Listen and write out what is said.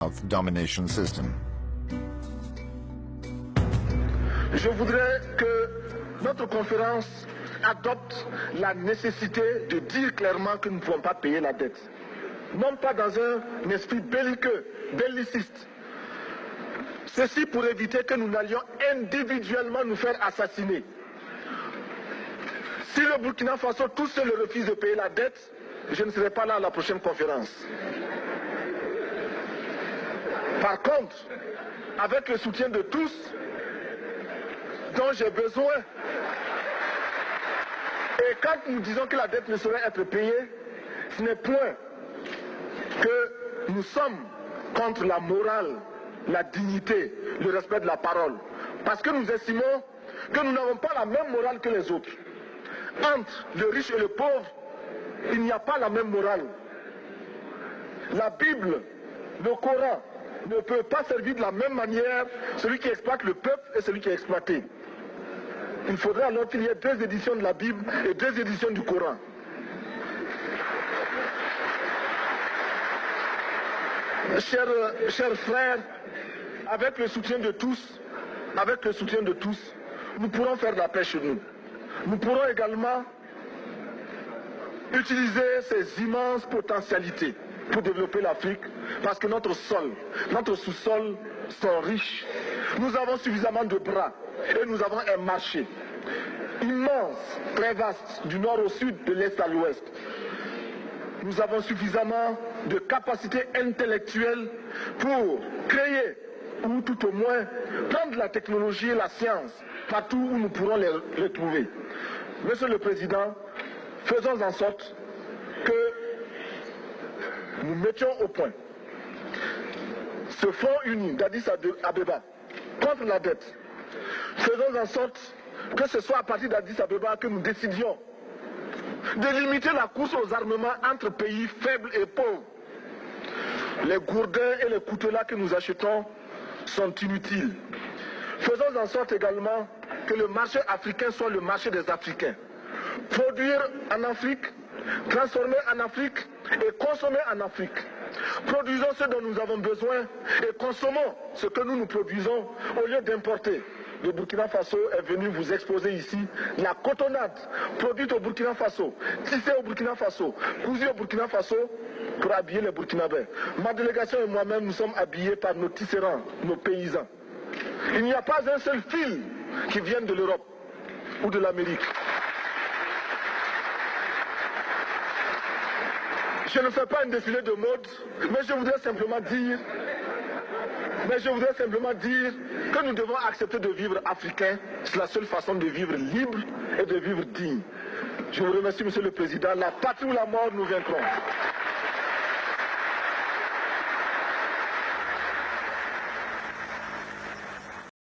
domination system. Je voudrais que notre conférence adopte la nécessité de dire clairement que nous ne pouvons pas payer la dette. Non pas dans un esprit belliqueux, belliciste. Ceci pour éviter que nous n'allions individuellement nous faire assassiner. Si le Burkina Faso tout seul refuse de payer la dette, je ne serai pas là à la prochaine conférence. Par contre, avec le soutien de tous, dont j'ai besoin, et quand nous disons que la dette ne saurait être payée, ce n'est point que nous sommes contre la morale, la dignité, le respect de la parole. Parce que nous estimons que nous n'avons pas la même morale que les autres. Entre le riche et le pauvre, il n'y a pas la même morale. La Bible, le Coran, ne peut pas servir de la même manière celui qui exploite le peuple et celui qui est exploité. Il faudrait alors qu'il y ait deux éditions de la Bible et deux éditions du Coran. Chers frères, avec le soutien de tous, nous pourrons faire la paix chez nous. Nous pourrons également utiliser ces immenses potentialités pour développer l'Afrique, parce que notre sol, notre sous-sol sont riches. Nous avons suffisamment de bras et nous avons un marché immense, très vaste, du nord au sud, de l'est à l'ouest. Nous avons suffisamment de capacités intellectuelles pour créer, ou tout au moins prendre la technologie et la science partout où nous pourrons les retrouver. Monsieur le Président, faisons en sorte que nous mettions au point ce front uni d'Addis Abeba contre la dette. Faisons en sorte que ce soit à partir d'Addis Abeba que nous décidions de limiter la course aux armements entre pays faibles et pauvres. Les gourdins et les coutelas que nous achetons sont inutiles. Faisons en sorte également que le marché africain soit le marché des Africains. Produire en Afrique, transformer en Afrique et consommer en Afrique. Produisons ce dont nous avons besoin et consommons ce que nous produisons au lieu d'importer. Le Burkina Faso est venu vous exposer ici la cotonnade produite au Burkina Faso, tissée au Burkina Faso, cousue au Burkina Faso pour habiller les Burkinabés. Ma délégation et moi-même, nous sommes habillés par nos tisserands, nos paysans. Il n'y a pas un seul fil qui vienne de l'Europe ou de l'Amérique. Je ne fais pas un défilé de mode, mais je voudrais simplement dire que nous devons accepter de vivre africain. C'est la seule façon de vivre libre et de vivre digne. Je vous remercie, Monsieur le Président. La patrie ou la mort, nous vaincrons.